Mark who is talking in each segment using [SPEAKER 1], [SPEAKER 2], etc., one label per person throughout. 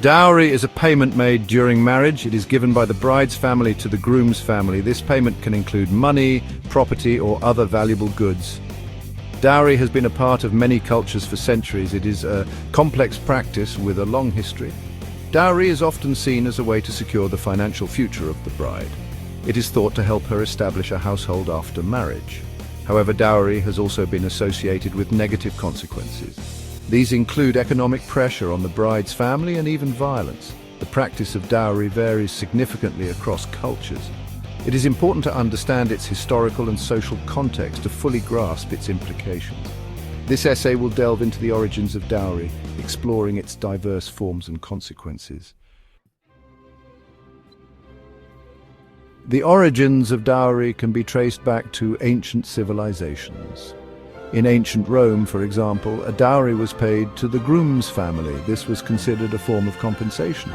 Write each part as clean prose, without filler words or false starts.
[SPEAKER 1] Dowry is a payment made during marriage. It is given by the bride's family to the groom's family. This payment can include money, property, or other valuable goods. Dowry has been a part of many cultures for centuries. It is a complex practice with a long history. Dowry is often seen as a way to secure the financial future of the bride. It is thought to help her establish a household after marriage. However, dowry has also been associated with negative consequences. These include economic pressure on the bride's family and even violence. The practice of dowry varies significantly across cultures. It is important to understand its historical and social context to fully grasp its implications. This essay will delve into the origins of dowry, exploring its diverse forms and consequences. The origins of dowry can be traced back to ancient civilizations. In ancient Rome, for example, a dowry was paid to the groom's family. This was considered a form of compensation.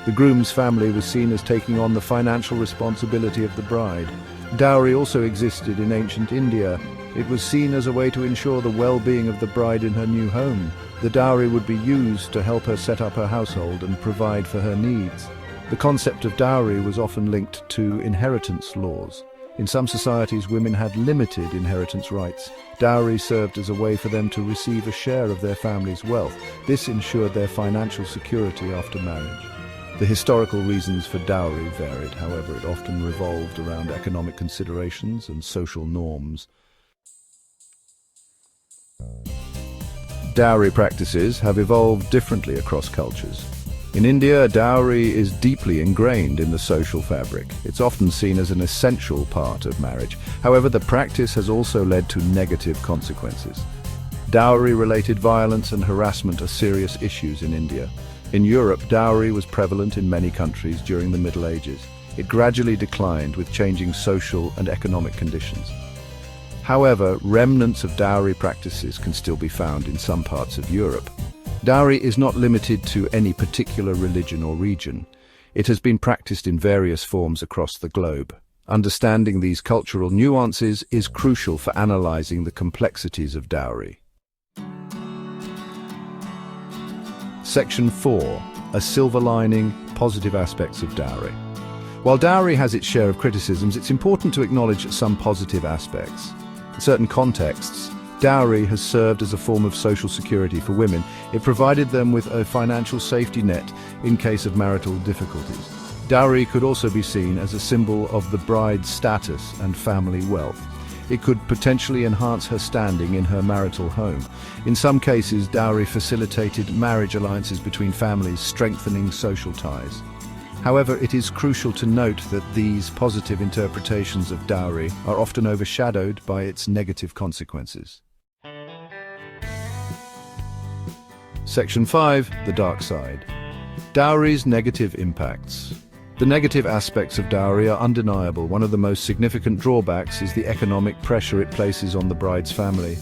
[SPEAKER 1] The groom's family was seen as taking on the financial responsibility of the bride. Dowry also existed in ancient India. It was seen as a way to ensure the well-being of the bride in her new home. The dowry would be used to help her set up her household and provide for her needs. The concept of dowry was often linked to inheritance laws. In some societies, women had limited inheritance rights. Dowry served as a way for them to receive a share of their family's wealth. This ensured their financial security after marriage. The historical reasons for dowry varied, however. It often revolved around economic considerations and social norms. Dowry practices have evolved differently across cultures. In India, dowry is deeply ingrained in the social fabric. It's often seen as an essential part of marriage. However, the practice has also led to negative consequences. Dowry-related violence and harassment are serious issues in India. In Europe, dowry was prevalent in many countries during the Middle Ages. It gradually declined with changing social and economic conditions. However, remnants of dowry practices can still be found in some parts of Europe. Dowry is not limited to any particular religion or region. It has been practiced in various forms across the globe. Understanding these cultural nuances is crucial for analyzing the complexities of dowry. Section 4. A silver lining, positive aspects of dowry. While dowry has its share of criticisms, it's important to acknowledge some positive aspects. In certain contexts, dowry has served as a form of social security for women. It provided them with a financial safety net in case of marital difficulties. Dowry could also be seen as a symbol of the bride's status and family wealth. It could potentially enhance her standing in her marital home. In some cases, dowry facilitated marriage alliances between families, strengthening social ties. However, it is crucial to note that these positive interpretations of dowry are often overshadowed by its negative consequences. Section 5. The dark side. Dowry's negative impacts. The negative aspects of dowry are undeniable. One of the most significant drawbacks is the economic pressure it places on the bride's family.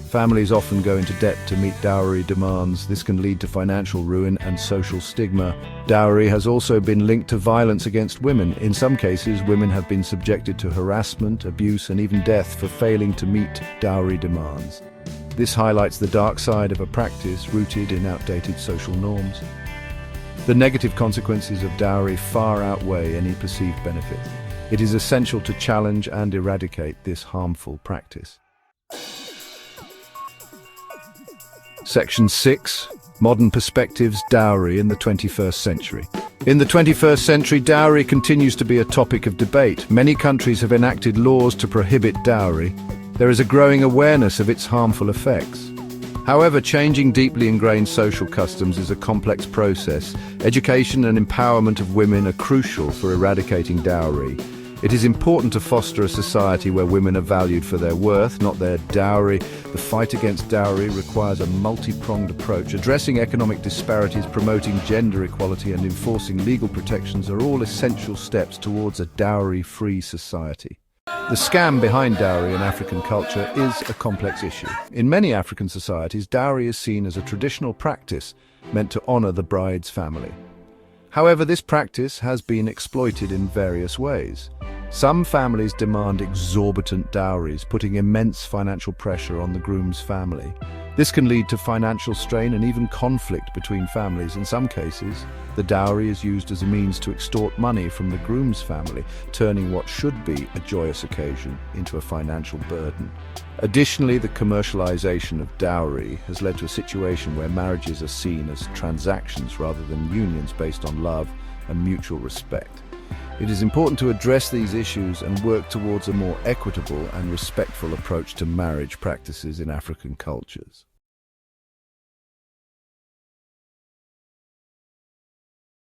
[SPEAKER 1] Families often go into debt to meet dowry demands. This can lead to financial ruin and social stigma. Dowry has also been linked to violence against women. In some cases, women have been subjected to harassment, abuse, and even death for failing to meet dowry demands. This highlights the dark side of a practice rooted in outdated social norms. The negative consequences of dowry far outweigh any perceived benefit. It is essential to challenge and eradicate this harmful practice. Section 6. Modern perspectives, dowry in the 21st century. In the 21st century, dowry continues to be a topic of debate. Many countries have enacted laws to prohibit dowry. There is a growing awareness of its harmful effects. However, changing deeply ingrained social customs is a complex process. Education and empowerment of women are crucial for eradicating dowry. It is important to foster a society where women are valued for their worth, not their dowry. The fight against dowry requires a multi-pronged approach. Addressing economic disparities, promoting gender equality, and enforcing legal protections are all essential steps towards a dowry-free society. The scam behind dowry in African culture is a complex issue. In many African societies, dowry is seen as a traditional practice meant to honor the bride's family. However, this practice has been exploited in various ways. Some families demand exorbitant dowries, putting immense financial pressure on the groom's family. This can lead to financial strain and even conflict between families. In some cases, the dowry is used as a means to extort money from the groom's family, turning what should be a joyous occasion into a financial burden. Additionally, the commercialization of dowry has led to a situation where marriages are seen as transactions rather than unions based on love and mutual respect. It is important to address these issues and work towards a more equitable and respectful approach to marriage practices in African cultures.